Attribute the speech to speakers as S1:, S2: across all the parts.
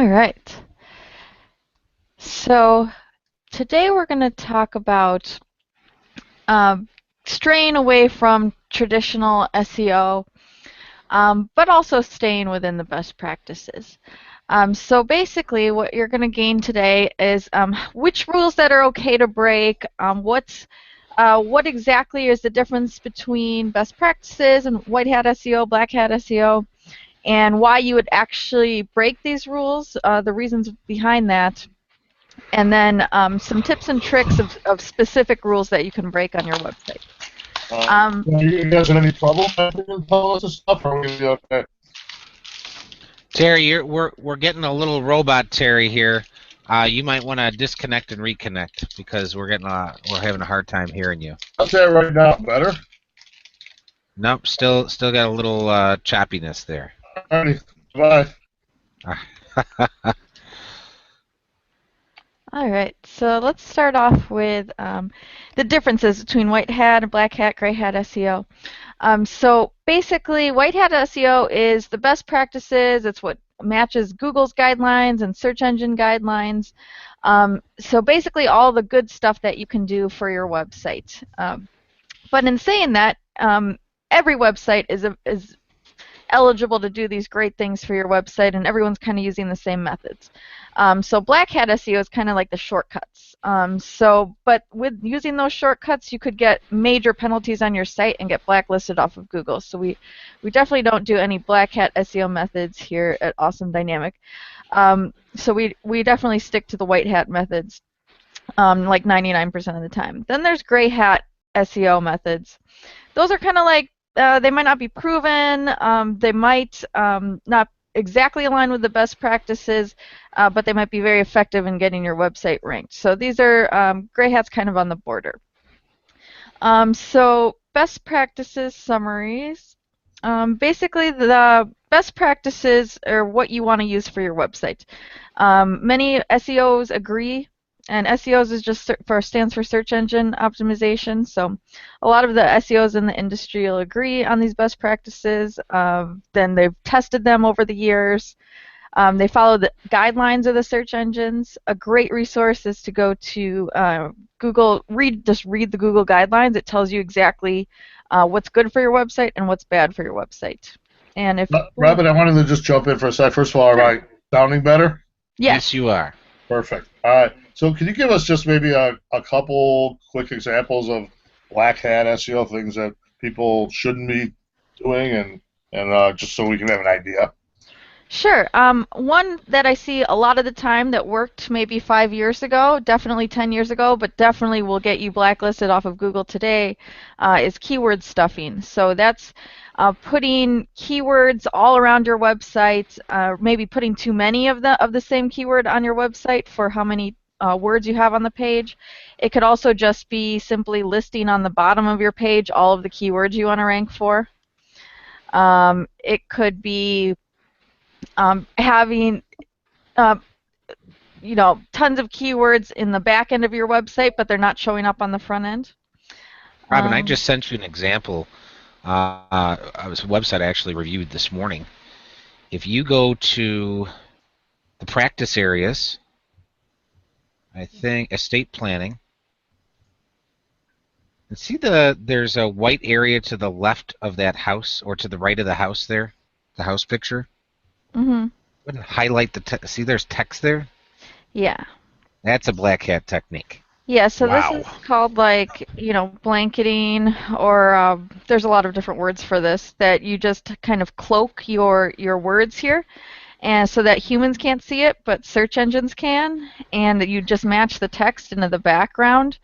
S1: All right. So today we're going to talk about um, straying away from traditional SEO, but also staying within the best practices. So basically, what you're going to gain today is which rules that are okay to break, what exactly is the difference between best practices and white hat SEO, black hat SEO, and why you would actually break these rules, the reasons behind that, and then some tips and tricks of specific rules that you can break on your website.
S2: You guys in any trouble telling us this stuff, or are we okay?
S3: Terry, we're getting a little robot Terry here. You might want to disconnect and reconnect because we're having a hard time hearing you.
S2: How's that right now? Better?
S3: Nope, still got a little choppiness there.
S2: Alrighty, bye.
S1: All right, so let's start off with the differences between white hat, black hat, gray hat SEO. So basically, white hat SEO is the best practices. It's what matches Google's guidelines and search engine guidelines. So basically, all the good stuff that you can do for your website. But in saying that, every website is eligible to do these great things for your website, and everyone's kind of using the same methods. So black hat SEO is kind of like the shortcuts. But with using those shortcuts, you could get major penalties on your site and get blacklisted off of Google. So we definitely don't do any black hat SEO methods here at Awesome Dynamic. So we definitely stick to the white hat methods, like 99% of the time. Then there's gray hat SEO methods. Those are kind of like they might not be proven. They might not exactly align with the best practices, but they might be very effective in getting your website ranked. So these are gray hats kind of on the border. So best practices summaries. Basically, the best practices are what you want to use for your website. Many SEOs agree, and SEOs is just stands for search engine optimization. So a lot of the SEOs in the industry will agree on these best practices. Then they've tested them over the years. They follow the guidelines of the search engines. A great resource is to go to Google, just read the Google guidelines. It tells you exactly what's good for your website and what's bad for your website. And if
S2: Robin, I wanted to just jump in for a sec. First of all, am I sounding better?
S1: Yes,
S3: you are.
S2: Perfect. All right. So can you give us just maybe a couple quick examples of black hat SEO things that people shouldn't be doing, and just so we can have an idea?
S1: Sure. One that I see a lot of the time that worked maybe 5 years ago, definitely 10 years ago, but definitely will get you blacklisted off of Google today, is keyword stuffing. So that's putting keywords all around your website, maybe putting too many of the same keyword on your website for how many words you have on the page. It could also just be simply listing on the bottom of your page all of the keywords you want to rank for. It could be having tons of keywords in the back end of your website, but they're not showing up on the front end.
S3: Robin, I just sent you an example. It was a website I actually reviewed this morning. If you go to the practice areas, I think estate planning, and see there's a white area to the left of that house, or to the right of the house there, the house picture.
S1: Mm-hmm.
S3: Highlight see there's text there?
S1: Yeah.
S3: That's a black hat technique.
S1: Yeah, so
S3: Wow.
S1: This is called blanketing, or there's a lot of different words for this, that you just kind of cloak your words here, and so that humans can't see it, but search engines can, and you just match the text into the background.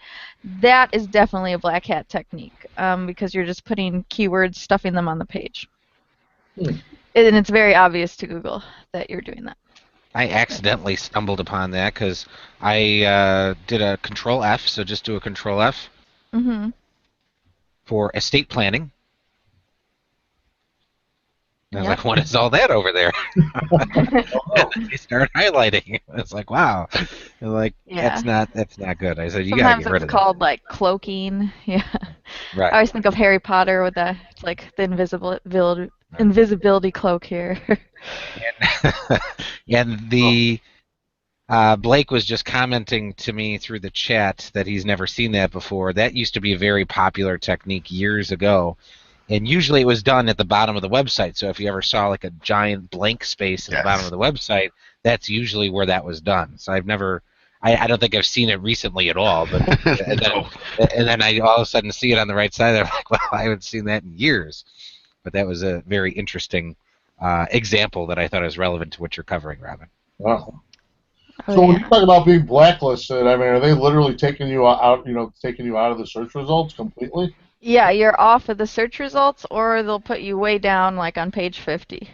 S1: That is definitely a black hat technique, because you're just putting keywords, stuffing them on the page. And it's very obvious to Google that you're doing that.
S3: I accidentally stumbled upon that because I did a Control F, so just do a Control F for estate planning. And I was like, what is all that over there? And then they start highlighting. It's like, wow. They're like, that's not good. I said, you got to get rid of that.
S1: Sometimes it's called like cloaking. Yeah.
S3: Right.
S1: I always think of Harry Potter with the invisibility cloak here.
S3: And, and the Blake was just commenting to me through the chat that he's never seen that before. That used to be a very popular technique years ago. And usually it was done at the bottom of the website. So if you ever saw like a giant blank space at the bottom of the website, that's usually where that was done. So I don't think I've seen it recently at all. But and then I all of a sudden see it on the right side. I'm like, well, I haven't seen that in years. But that was a very interesting example that I thought was relevant to what you're covering, Robin.
S2: Wow.
S1: Oh,
S2: So when you
S1: yeah.
S2: talk about being blacklisted, I mean, are they literally taking you out, taking you out of the search results completely?
S1: Yeah, you're off of the search results, or they'll put you way down, like on page 50.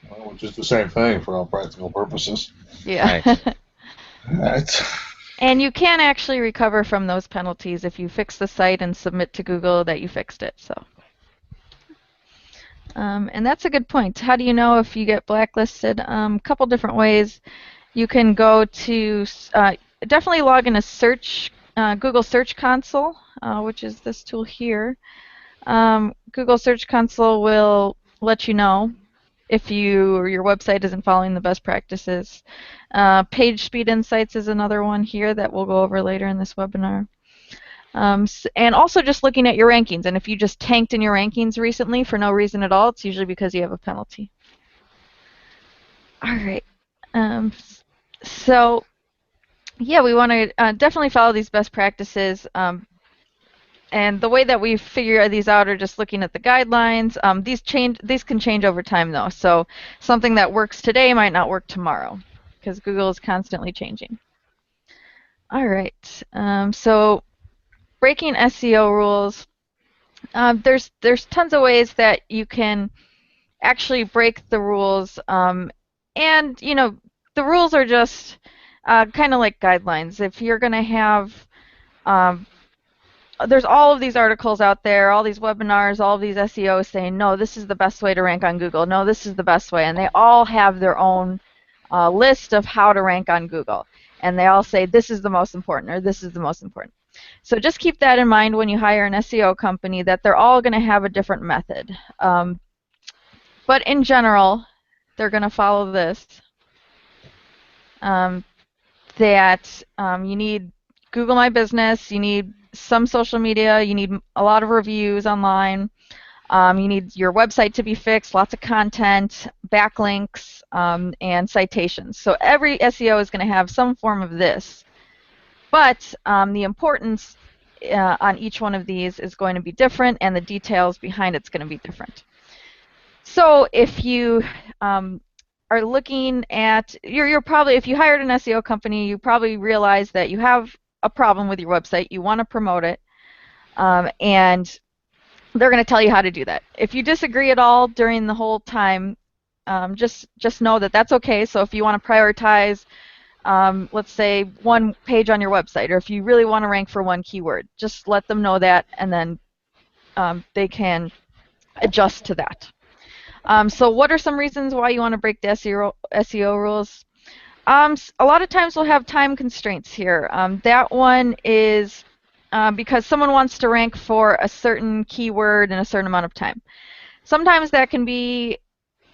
S2: Well, which is the same thing for all practical purposes.
S1: Yeah.
S3: Right.
S2: All right.
S1: And you can actually recover from those penalties if you fix the site and submit to Google that you fixed it. So, and that's a good point. How do you know if you get blacklisted? A couple different ways. You can go to definitely log in a search Google Search Console, which is this tool here. Google Search Console will let you know if your website isn't following the best practices. Page Speed Insights is another one here that we'll go over later in this webinar. And also just looking at your rankings. And if you just tanked in your rankings recently for no reason at all, it's usually because you have a penalty. All right. So, yeah, we want to definitely follow these best practices. And the way that we figure these out are just looking at the guidelines. These can change over time, though. So something that works today might not work tomorrow because Google is constantly changing. All right. So breaking SEO rules. There's tons of ways that you can actually break the rules. And the rules are just kind of like guidelines. If you're going to have there's all of these articles out there, all these webinars, all of these SEOs saying, no, this is the best way to rank on Google. No, this is the best way. And they all have their own list of how to rank on Google. And they all say, this is the most important, or this is the most important. So just keep that in mind when you hire an SEO company, that they're all going to have a different method. But in general, they're going to follow this. You need Google My Business, you need some social media, you need a lot of reviews online, you need your website to be fixed, lots of content, backlinks, and citations. So every SEO is going to have some form of this. But the importance on each one of these is going to be different, and the details behind it's going to be different. So if you are looking at, you're probably, if you hired an SEO company, you probably realize that you have a problem with your website, you want to promote it, and they're going to tell you how to do that. If you disagree at all during the whole time, just know that that's okay. So if you want to prioritize, let's say, one page on your website, or if you really want to rank for one keyword, just let them know that, and then they can adjust to that. So what are some reasons why you want to break the SEO rules? A lot of times we'll have time constraints here. That one is because someone wants to rank for a certain keyword in a certain amount of time. Sometimes that can be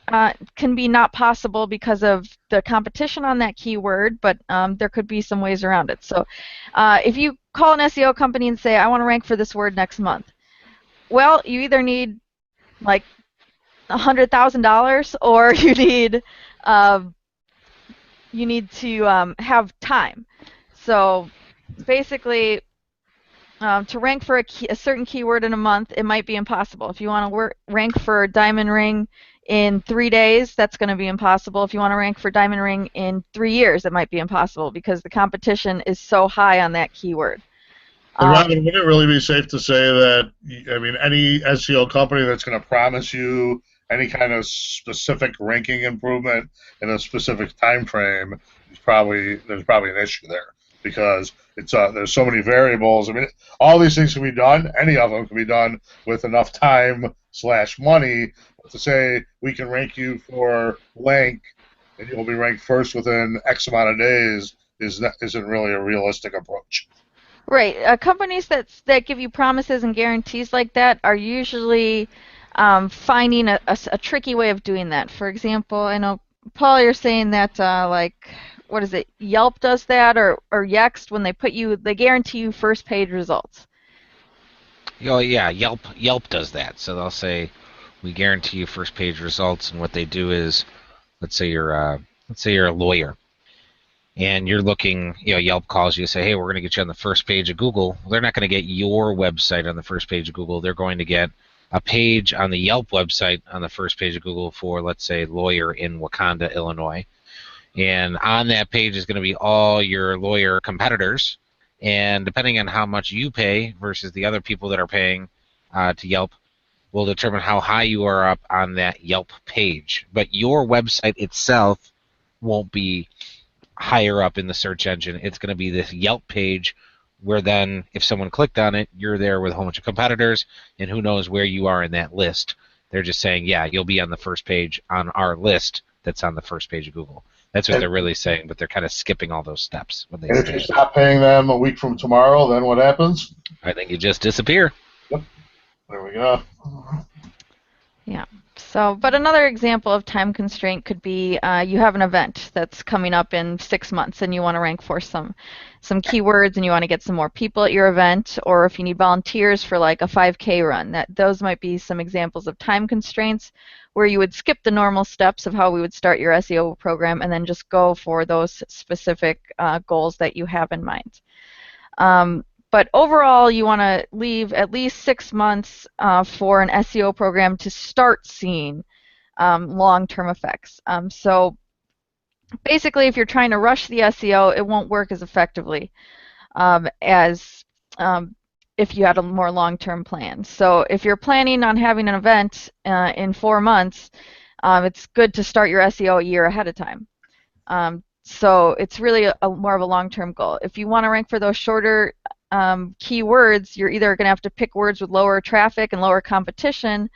S1: not possible because of the competition on that keyword, but there could be some ways around it. So if you call an SEO company and say, I want to rank for this word next month, well, you either need like $100,000 or you need to have time. So basically, to rank for a certain keyword in a month, it might be impossible. If you want to rank for diamond ring in 3 days, that's going to be impossible. If you want to rank for diamond ring in 3 years, it might be impossible because the competition is so high on that keyword.
S2: And Robin, would it really be safe to say that, I mean, any SEO company that's going to promise you any kind of specific ranking improvement in a specific time frame, there's probably an issue there because there's so many variables. I mean, all these things can be done. Any of them can be done with enough time/money. But to say we can rank you for blank and you'll be ranked first within X amount of days isn't really a realistic approach.
S1: Right. Companies that give you promises and guarantees like that are usually finding a tricky way of doing that. For example, I know, Paul, you're saying that like, what is it, Yelp does that, or Yext, when they guarantee you first page results.
S3: Oh yeah, Yelp does that. So they'll say, we guarantee you first page results, and what they do is, let's say you're a lawyer, and you're looking, Yelp calls you and say, hey, we're going to get you on the first page of Google. Well, they're not going to get your website on the first page of Google. They're going to get a page on the Yelp website on the first page of Google for, let's say, lawyer in Wakanda, Illinois. And on that page is going to be all your lawyer competitors. And depending on how much you pay versus the other people that are paying to Yelp, will determine how high you are up on that Yelp page. But your website itself won't be higher up in the search engine. It's going to be this Yelp page where then if someone clicked on it, you're there with a whole bunch of competitors, and who knows where you are in that list. They're just saying, yeah, you'll be on the first page on our list that's on the first page of Google. That's what they're really saying, but they're kind of skipping all those steps when they say
S2: And if you stop paying them a week from tomorrow, then what happens?
S3: I think you just disappear.
S2: Yep. There we go.
S1: Yeah. So, but another example of time constraint could be you have an event that's coming up in 6 months, and you want to rank for some keywords, and you want to get some more people at your event, or if you need volunteers for like a 5K run. Those might be some examples of time constraints where you would skip the normal steps of how we would start your SEO program and then just go for those specific goals that you have in mind. But overall, you want to leave at least 6 months for an SEO program to start seeing long-term effects. So basically, if you're trying to rush the SEO, it won't work as effectively as if you had a more long-term plan. So if you're planning on having an event in 4 months, it's good to start your SEO a year ahead of time. So it's really more of a long-term goal. If you want to rank for those shorter keywords, you're either going to have to pick words with lower traffic and lower competition,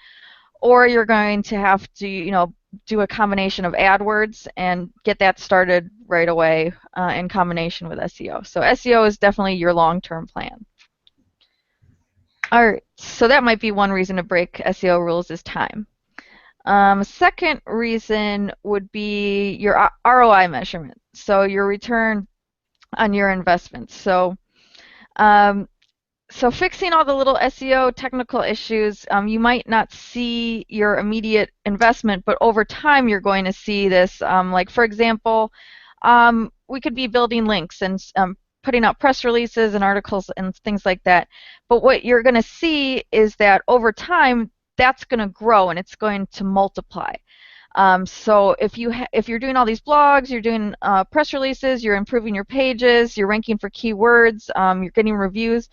S1: or you're going to have to, do a combination of AdWords and get that started right away in combination with SEO. So SEO is definitely your long-term plan. All right, so that might be one reason to break SEO rules is time. Second reason would be your ROI measurement, so your return on your investment. So fixing all the little SEO technical issues, you might not see your immediate investment, but over time you're going to see this. Like for example, we could be building links and putting out press releases and articles and things like that. But what you're going to see is that over time, that's going to grow and it's going to multiply. So if you're doing all these blogs, you're doing press releases, you're improving your pages, you're ranking for keywords, you're getting reviews,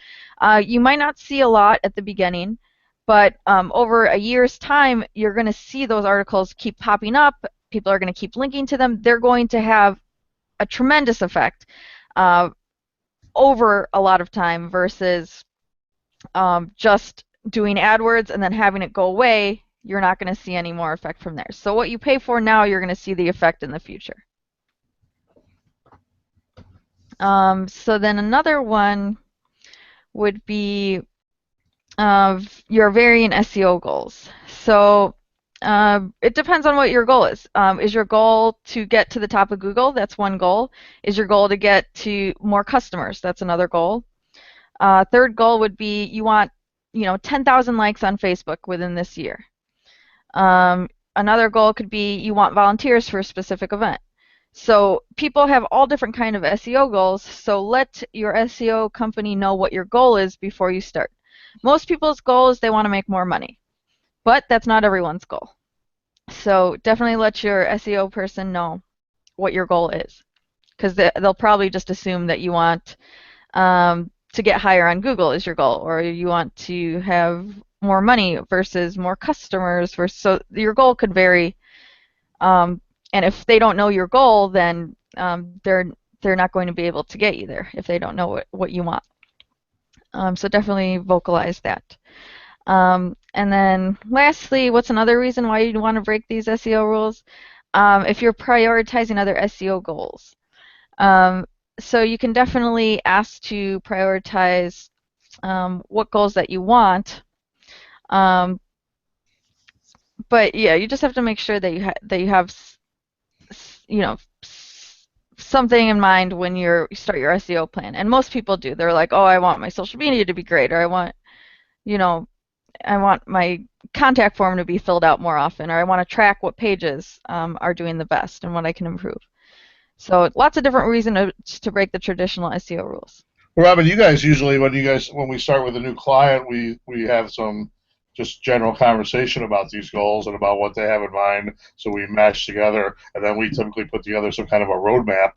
S1: you might not see a lot at the beginning, but over a year's time, you're going to see those articles keep popping up. People are going to keep linking to them. They're going to have a tremendous effect over a lot of time versus just doing AdWords and then having it go away. You're not going to see any more effect from there. So what you pay for now, you're going to see the effect in the future. So then another one would be your varying SEO goals. So it depends on what your goal is. Is your goal to get to the top of Google? That's one goal. Is your goal to get to more customers? That's another goal. Third goal would be you want 10,000 likes on Facebook within this year. Another goal could be you want volunteers for a specific event. So people have all different kind of SEO goals, so let your SEO company know what your goal is before you start. Most people's goal is they want to make more money, but that's not everyone's goal. So definitely let your SEO person know what your goal is, because they'll probably just assume that you want to get higher on Google is your goal, or you want to have more money versus more customers. So your goal could vary, and if they don't know your goal, then they're not going to be able to get you there if they don't know what you want. So definitely vocalize that. And then lastly, what's another reason why you want to break these SEO rules? If you're prioritizing other SEO goals. So you can definitely ask to prioritize what goals that you want. but yeah, you just have to make sure that you have you know something in mind when you start your SEO plan. And most people do. They're like, oh, I want my social media to be great, or you know, I want my contact form to be filled out more often, or I want to track what pages are doing the best and what I can improve. So lots of different reasons to break the traditional SEO rules.
S2: Robin, you guys usually when we start with a new client, we have some just general conversation about these goals and about what they have in mind. So we mash together, and then we typically put together some kind of a roadmap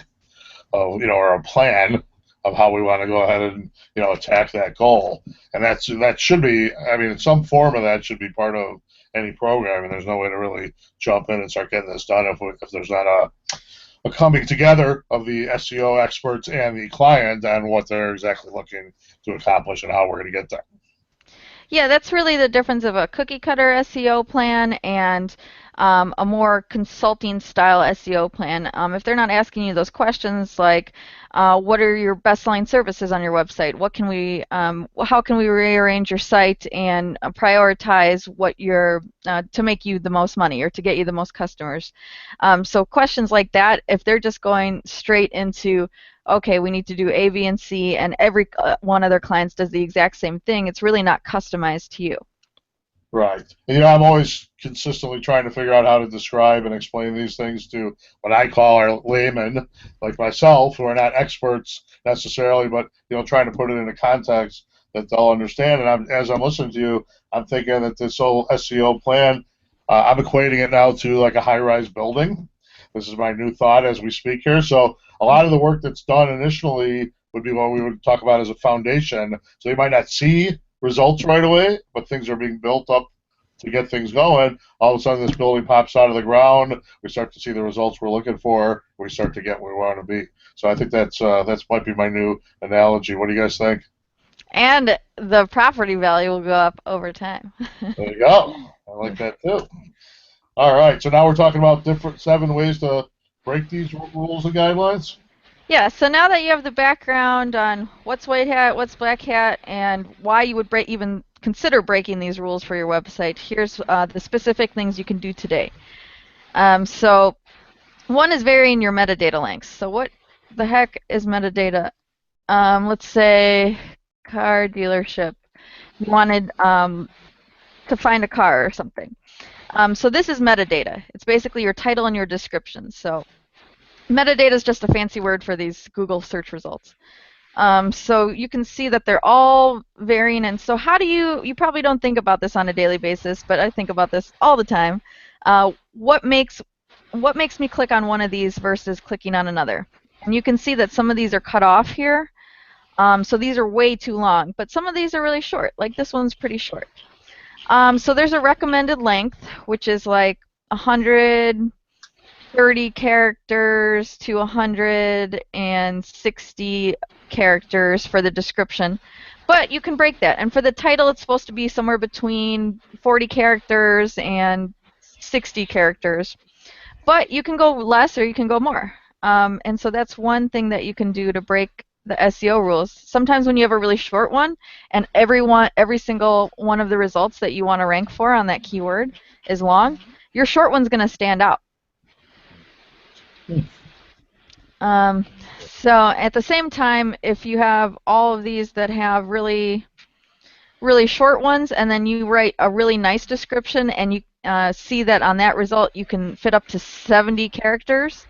S2: of or a plan of how we want to go ahead and attack that goal. And that should be, I mean, some form of that should be part of any program. And there's no way to really jump in and start getting this done if there's not a coming together of the SEO experts and the client on what they're exactly looking to accomplish and how we're going to get there.
S1: Yeah, that's really the difference of a cookie cutter SEO plan and a more consulting style SEO plan. If they're not asking you those questions like, what are your best selling services on your website? How can we rearrange your site and prioritize what to make you the most money or to get you the most customers? So questions like that, if they're just going straight into okay, we need to do A, B, and C, and every one of their clients does the exact same thing, it's really not customized to you.
S2: Right. And, I'm always consistently trying to figure out how to describe and explain these things to what I call our laymen, like myself, who are not experts necessarily, but, trying to put it in a context that they'll understand. And as I'm listening to you, I'm thinking that this whole SEO plan, I'm equating it now to like a high-rise building. This is my new thought as we speak here. So a lot of the work that's done initially would be what we would talk about as a foundation. So you might not see results right away, but things are being built up to get things going. All of a sudden, this building pops out of the ground. We start to see the results we're looking for. We start to get where we want to be. So I think that's might be my new analogy. What do you guys think?
S1: And the property value will go up over time.
S2: There you go. I like that too. All right. So now we're talking about different 7 ways to break these rules and guidelines.
S1: Yeah, so now that you have the background on what's white hat, what's black hat, and why you would even consider breaking these rules for your website, here's the specific things you can do today. So one is varying your metadata lengths. So what the heck is metadata? Let's say car dealership. You wanted to find a car or something. So this is metadata. It's basically your title and your description. So metadata is just a fancy word for these Google search results. So you can see that they're all varying. And so how do you probably don't think about this on a daily basis, but I think about this all the time. What makes me click on one of these versus clicking on another? And you can see that some of these are cut off here. So these are way too long, but some of these are really short. Like this one's pretty short. So there's a recommended length, which is like 130 characters to 160 characters for the description. But you can break that. And for the title, it's supposed to be somewhere between 40 characters and 60 characters. But you can go less or you can go more. And so that's one thing that you can do to break the SEO rules. Sometimes when you have a really short one and every single one of the results that you want to rank for on that keyword is long, your short one's going to stand out. So at the same time, if you have all of these that have really short ones and then you write a really nice description and you see that on that result you can fit up to 70 characters,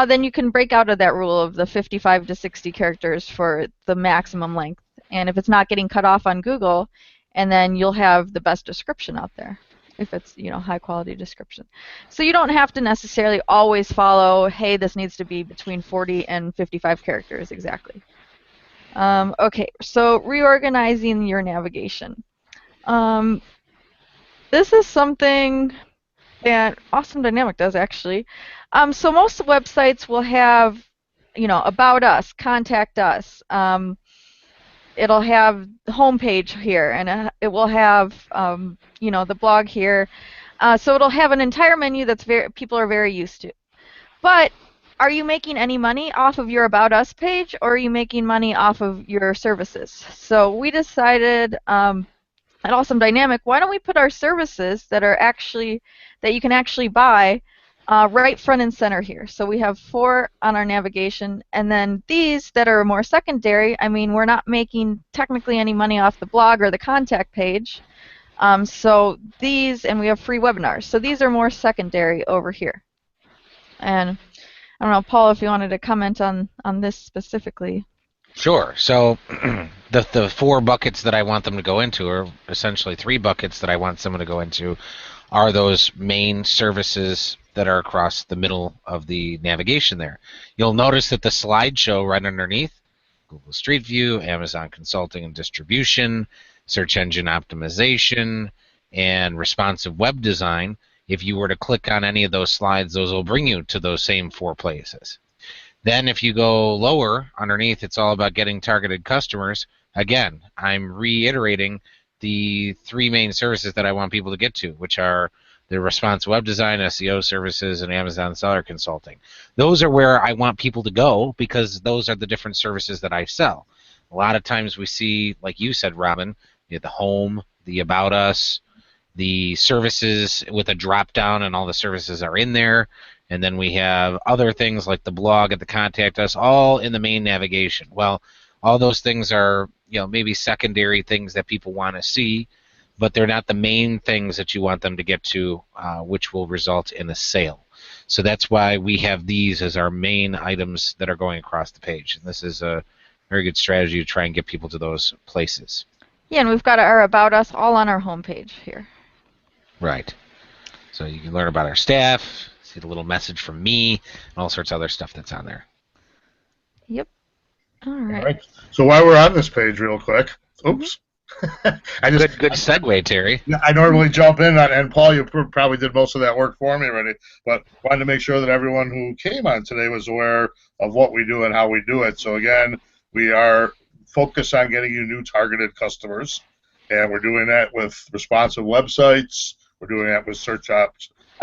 S1: then you can break out of that rule of the 55 to 60 characters for the maximum length. And if it's not getting cut off on Google, and then you'll have the best description out there if it's high quality description. So you don't have to necessarily always follow, hey, this needs to be between 40 and 55 characters exactly. Okay, so reorganizing your navigation. This is something that Awesome Dynamic does actually. So most websites will have, about us, contact us. It'll have the homepage here, and it will have, the blog here. So it'll have an entire menu that's people are very used to. But are you making any money off of your About Us page, or are you making money off of your services? So we decided an awesome dynamic, why don't we put our services that you can actually buy right front and center here. So we have 4 on our navigation, and then these that are more secondary, I mean, we're not making technically any money off the blog or the contact page. So these, and we have free webinars. So these are more secondary over here. And I don't know, Paul, if you wanted to comment on this specifically.
S3: Sure. So the 4 buckets that I want them to go into, or essentially 3 buckets that I want someone to go into, are those main services that are across the middle of the navigation there. You'll notice that the slideshow right underneath, Google Street View, Amazon Consulting and Distribution, Search Engine Optimization, and Responsive Web Design, if you were to click on any of those slides, those will bring you to those same 4 places. Then if you go lower underneath, it's all about getting targeted customers. Again, I'm reiterating the 3 main services that I want people to get to, which are the responsive web design, SEO services, and Amazon seller consulting. Those are where I want people to go because those are the different services that I sell. A lot of times we see, like you said, Robin, you have the home, the about us, the services with a drop down, and all the services are in there. And then we have other things like the blog and the contact us, all in the main navigation. Well, all those things are, maybe secondary things that people want to see, but they're not the main things that you want them to get to, which will result in a sale. So that's why we have these as our main items that are going across the page. And this is a very good strategy to try and get people to those places.
S1: Yeah, and we've got our About Us all on our homepage here.
S3: Right. So you can learn about our staff, see the little message from me, and all sorts of other stuff that's on there.
S1: Yep. All right.
S2: So while we're on this page real quick, oops.
S3: Good segue, Terry.
S2: I normally jump in, and Paul, you probably did most of that work for me already, but wanted to make sure that everyone who came on today was aware of what we do and how we do it. So again, we are focused on getting you new targeted customers, and we're doing that with responsive websites. We're doing that with search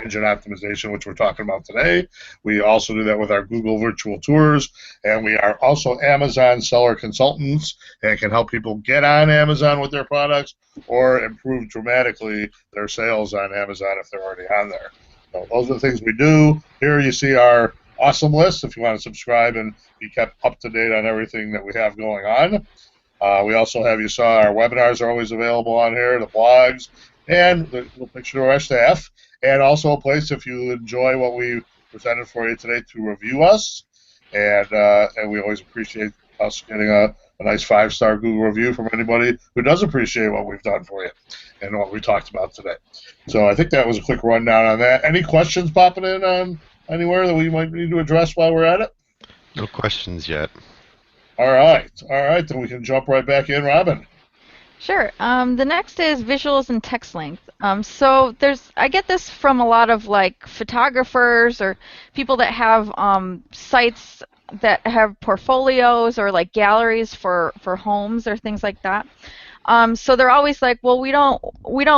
S2: engine optimization, which we're talking about today. We also do that with our Google virtual tours, and we are also Amazon seller consultants and can help people get on Amazon with their products or improve dramatically their sales on Amazon if they're already on there. So those are the things we do. Here you see our awesome list if you want to subscribe and be kept up to date on everything that we have going on. We also have, you saw our webinars are always available on here, the blogs, and the little picture of our staff. And also a place if you enjoy what we presented for you today to review us. And we always appreciate us getting a nice 5-star Google review from anybody who does appreciate what we've done for you and what we talked about today. So I think that was a quick rundown on that. Any questions popping in on anywhere that we might need to address while we're at it?
S4: No questions yet.
S2: All right, then we can jump right back in, Robin.
S1: Sure. The next is visuals and text length. So I get this from a lot of like photographers or people that have sites that have portfolios or like galleries for homes or things like that. So they're always like, well, we don't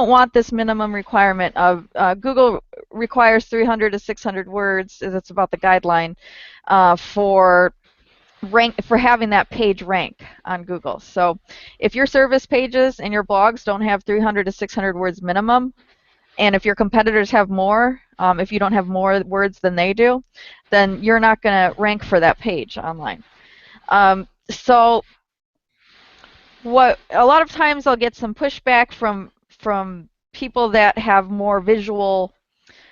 S1: want this minimum requirement of Google requires 300 to 600 words. That's about the guideline for having that page rank on Google. So if your service pages and your blogs don't have 300 to 600 words minimum, and if your competitors have more, if you don't have more words than they do, then you're not going to rank for that page online. So what a lot of times I'll get some pushback from people that have more visual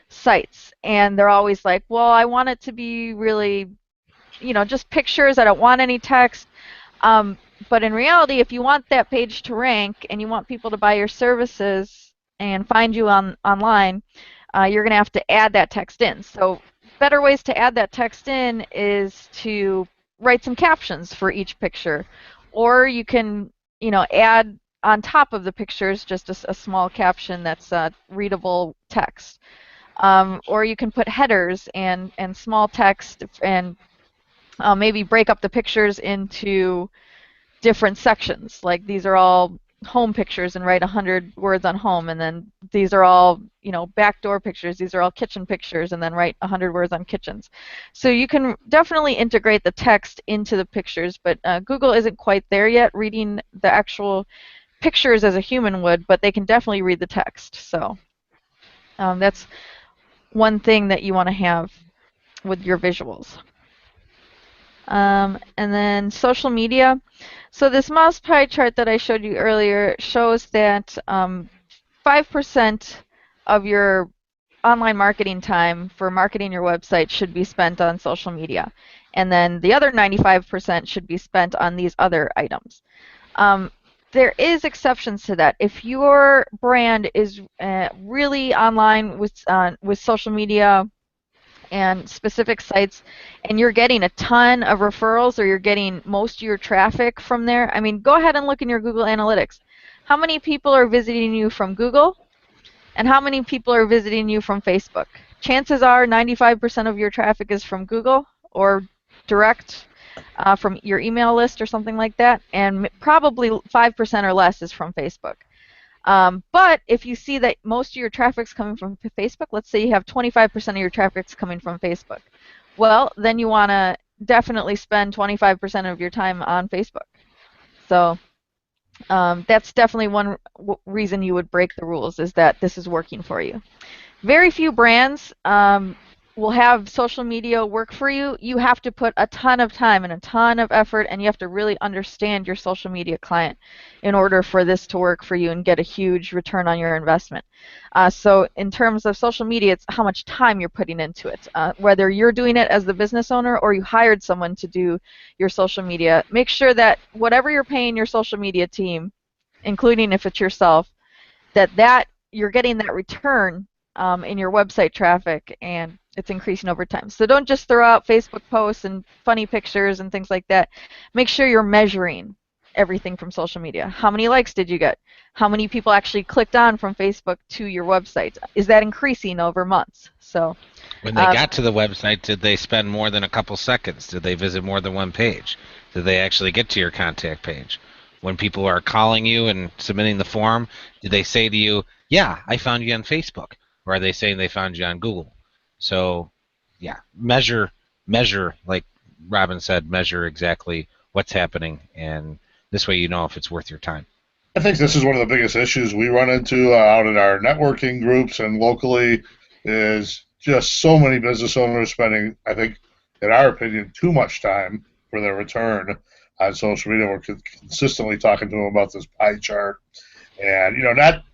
S1: sites, and they're always like, well, I want it to be really just pictures. I don't want any text. But in reality, if you want that page to rank and you want people to buy your services and find you online, you're going to have to add that text in. So better ways to add that text in is to write some captions for each picture. Or you can add on top of the pictures just a small caption that's readable text. Or you can put headers and small text and maybe break up the pictures into different sections. Like these are all home pictures and write 100 words on home, and then these are all backdoor pictures. These are all kitchen pictures, and then write 100 words on kitchens. So you can definitely integrate the text into the pictures, but Google isn't quite there yet, reading the actual pictures as a human would, but they can definitely read the text. So that's one thing that you want to have with your visuals. And then social media. So this mouse pie chart that I showed you earlier shows that 5% of your online marketing time for marketing your website should be spent on social media. And then the other 95% should be spent on these other items. There is exceptions to that. If your brand is really online with social media and specific sites, and you're getting a ton of referrals, or you're getting most of your traffic from there, I mean, go ahead and look in your Google Analytics. How many people are visiting you from Google, and how many people are visiting you from Facebook? Chances are 95% of your traffic is from Google or direct from your email list or something like that, and probably 5% or less is from Facebook. But if you see that most of your traffic's coming from Facebook, let's say you have 25% of your traffic's coming from Facebook, well, then you want to definitely spend 25% of your time on Facebook. So that's definitely one reason you would break the rules, is that this is working for you. Very few brands will have social media work for you. You have to put a ton of time and a ton of effort, and you have to really understand your social media client in order for this to work for you and get a huge return on your investment. So in terms of social media, it's how much time you're putting into it. Whether you're doing it as the business owner or you hired someone to do your social media, make sure that whatever you're paying your social media team, including if it's yourself, that you're getting that return in your website traffic, and it's increasing over time. So don't just throw out Facebook posts and funny pictures and things like that. Make sure you're measuring everything from social media. How many likes did you get? How many people actually clicked on from Facebook to your website? Is that increasing over months? So
S3: when they got to the website, did they spend more than a couple seconds? Did they visit more than one page? Did they actually get to your contact page? When people are calling you and submitting the form, did they say to you, yeah, I found you on Facebook? Or are they saying they found you on Google? So, yeah, measure, like Robin said, measure exactly what's happening, and this way you know if it's worth your time.
S2: I think this is one of the biggest issues we run into out in our networking groups and locally, is just so many business owners spending, I think, in our opinion, too much time for their return on social media. We're consistently talking to them about this pie chart. And,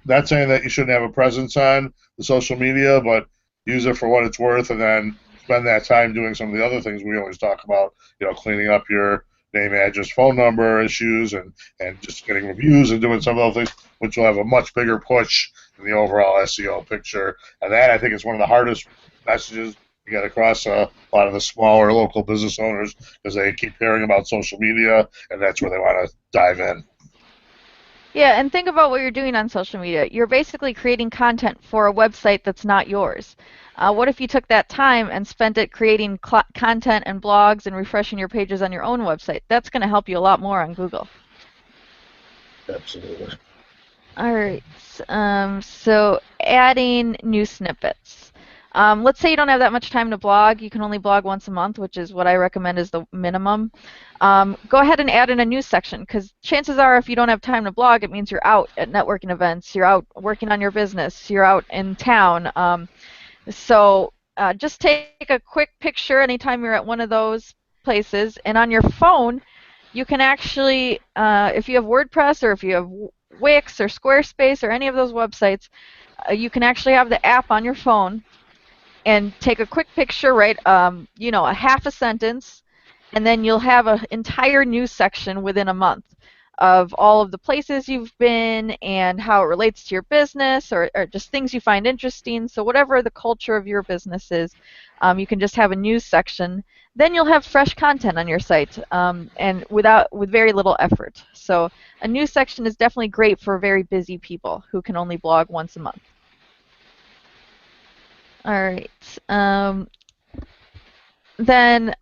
S2: not saying that you shouldn't have a presence on the social media, but use it for what it's worth, and then spend that time doing some of the other things we always talk about, cleaning up your name, address, phone number issues, and just getting reviews and doing some of those things, which will have a much bigger push in the overall SEO picture. And that, I think, is one of the hardest messages to get across a lot of the smaller local business owners, because they keep hearing about social media, and that's where they want to dive in.
S1: Yeah, and think about what you're doing on social media. You're basically creating content for a website that's not yours. What if you took that time and spent it creating content and blogs and refreshing your pages on your own website? That's going to help you a lot more on Google.
S2: Absolutely.
S1: All right. So adding new snippets. Let's say you don't have that much time to blog. You can only blog once a month, which is what I recommend is the minimum. Go ahead and add in a news section, because chances are if you don't have time to blog, it means you're out at networking events, you're out working on your business, you're out in town. So just take a quick picture anytime you're at one of those places, and on your phone, you can actually, if you have WordPress or if you have Wix or Squarespace or any of those websites, you can actually have the app on your phone and take a quick picture, write a half a sentence, and then you'll have an entire news section within a month of all of the places you've been and how it relates to your business, or just things you find interesting. So whatever the culture of your business is, you can just have a news section. Then you'll have fresh content on your site, and with very little effort. So a news section is definitely great for very busy people who can only blog once a month. All right. Then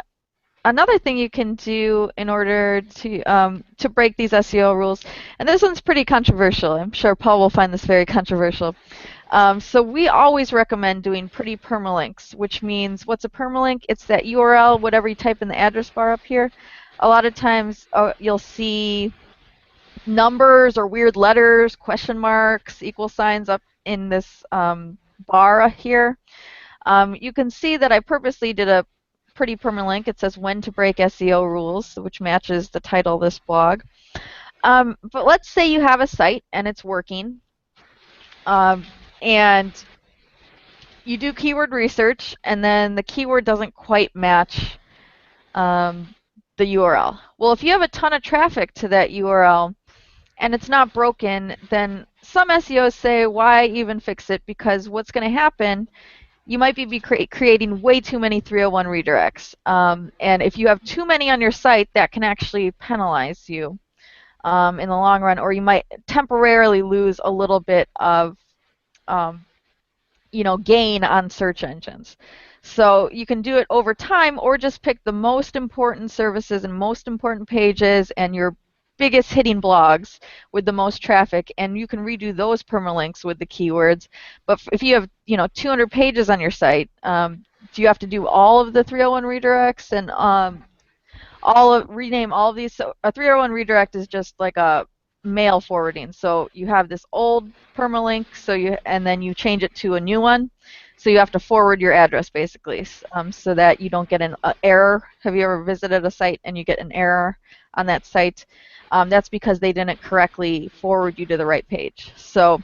S1: another thing you can do in order to break these SEO rules, and this one's pretty controversial. I'm sure Paul will find this very controversial. So we always recommend doing pretty permalinks, which means, what's a permalink? It's that URL, whatever you type in the address bar up here. A lot of times you'll see numbers or weird letters, question marks, equal signs up in this bar here. You can see that I purposely did a pretty permalink. It says when to break SEO rules, which matches the title of this blog. But let's say you have a site and it's working, and you do keyword research, and then the keyword doesn't quite match the URL. Well, if you have a ton of traffic to that URL and it's not broken, then some SEOs say, why even fix it? Because what's going to happen, you might be creating way too many 301 redirects. And if you have too many on your site, that can actually penalize you in the long run, or you might temporarily lose a little bit of gain on search engines. So you can do it over time, or just pick the most important services and most important pages and your biggest hitting blogs with the most traffic, and you can redo those permalinks with the keywords. But if you have 200 pages on your site, do you have to do all of the 301 redirects and rename all of these? So a 301 redirect is just like a mail forwarding. So you have this old permalink, and then you change it to a new one. So you have to forward your address basically, so that you don't get an error. Have you ever visited a site and you get an error on that site? That's because they didn't correctly forward you to the right page. So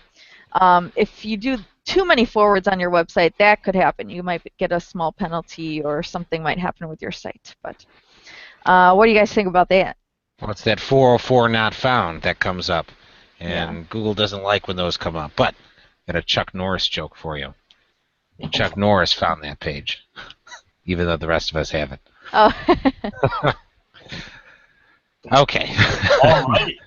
S1: if you do too many forwards on your website, that could happen. You might get a small penalty, or something might happen with your site. But what do you guys think about that?
S3: Well, it's that 404 not found that comes up, and
S1: Yeah.
S3: Google doesn't like when those come up. But I got a Chuck Norris joke for you. Chuck Norris found that page, even though the rest of us haven't.
S1: Oh.
S3: Okay.
S2: All right.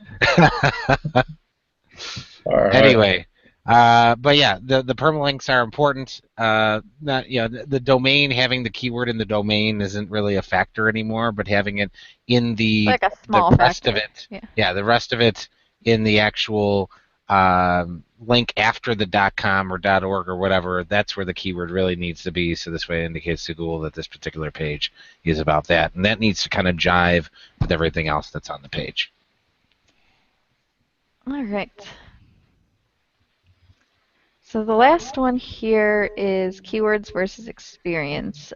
S2: All right.
S3: Anyway, but yeah, the permalinks are important. The domain, having the keyword in the domain isn't really a factor anymore, but having it in the
S1: Like a small
S3: rest
S1: factor.
S3: of it, the rest of it in the actual link after the .com or .org or whatever, that's where the keyword really needs to be. So this way it indicates to Google that this particular page is about that, and that needs to kind of jive with everything else that's on the page.
S1: All right. So the last one here is keywords versus experience.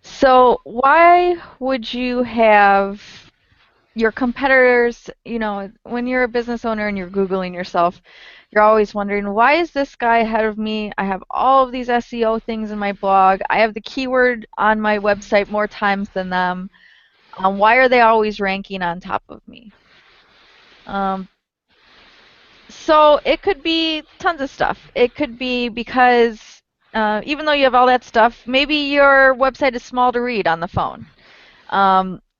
S1: So why would you have your competitors, when you're a business owner and you're Googling yourself, you're always wondering, why is this guy ahead of me? I have all of these SEO things in my blog. I have the keyword on my website more times than them. Why are they always ranking on top of me? So it could be tons of stuff. It could be because even though you have all that stuff, maybe your website is small to read on the phone.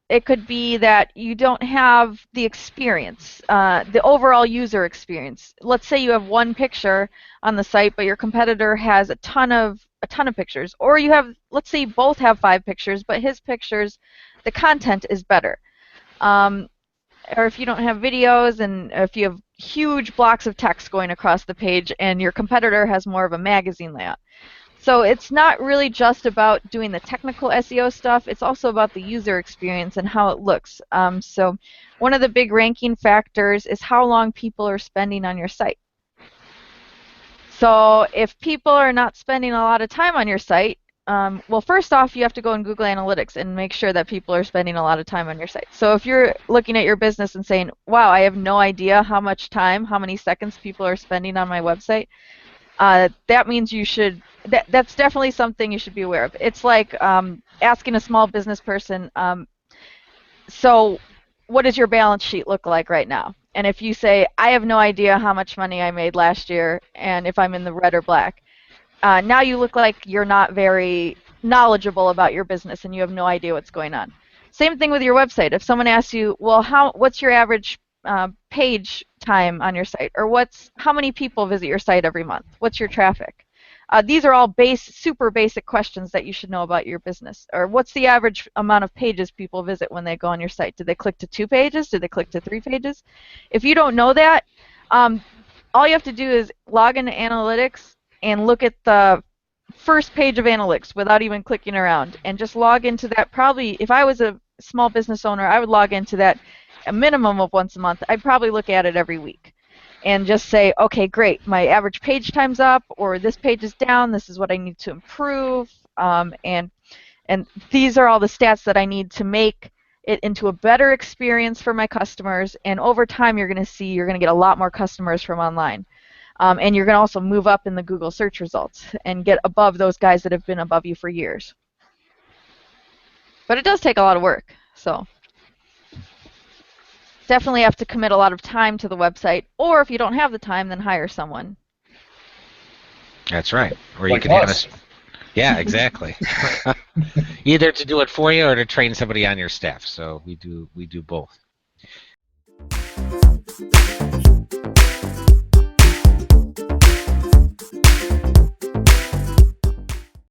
S1: It could be that you don't have the experience, the overall user experience. Let's say you have one picture on the site, but your competitor has a ton of pictures, or let's say you both have 5 pictures, but his pictures, the content is better. Or if you don't have videos, and if you have huge blocks of text going across the page, and your competitor has more of a magazine layout. So it's not really just about doing the technical SEO stuff, it's also about the user experience and how it looks. So one of the big ranking factors is how long people are spending on your site. So if people are not spending a lot of time on your site, well, first off, you have to go in Google Analytics and make sure that people are spending a lot of time on your site. So if you're looking at your business and saying, wow, I have no idea how much time, how many seconds people are spending on my website, that means that's definitely something you should be aware of. It's like asking a small business person, so what does your balance sheet look like right now? And if you say, I have no idea how much money I made last year and if I'm in the red or black, now you look like you're not very knowledgeable about your business and you have no idea what's going on. Same thing with your website. If someone asks you, well, what's your average page time on your site, or how many people visit your site every month? What's your traffic? These are all super basic questions that you should know about your business. Or what's the average amount of pages people visit when they go on your site? Do they click to 2 pages? Do they click to 3 pages? If you don't know that, all you have to do is log into analytics and look at the first page of analytics without even clicking around, and just log into that. Probably, if I was a small business owner, I would log into that a minimum of once a month. I'd probably look at it every week and just say, okay, great, my average page time's up, or this page is down, this is what I need to improve, and these are all the stats that I need to make it into a better experience for my customers, and over time you're going to get a lot more customers from online. And you're going to also move up in the Google search results and get above those guys that have been above you for years. But it does take a lot of work, so definitely have to commit a lot of time to the website, or if you don't have the time, then hire someone.
S3: That's right. Or
S2: Like
S3: you can
S2: us.
S3: have a... Yeah, exactly. Either to do it for you or to train somebody on your staff. So we do both.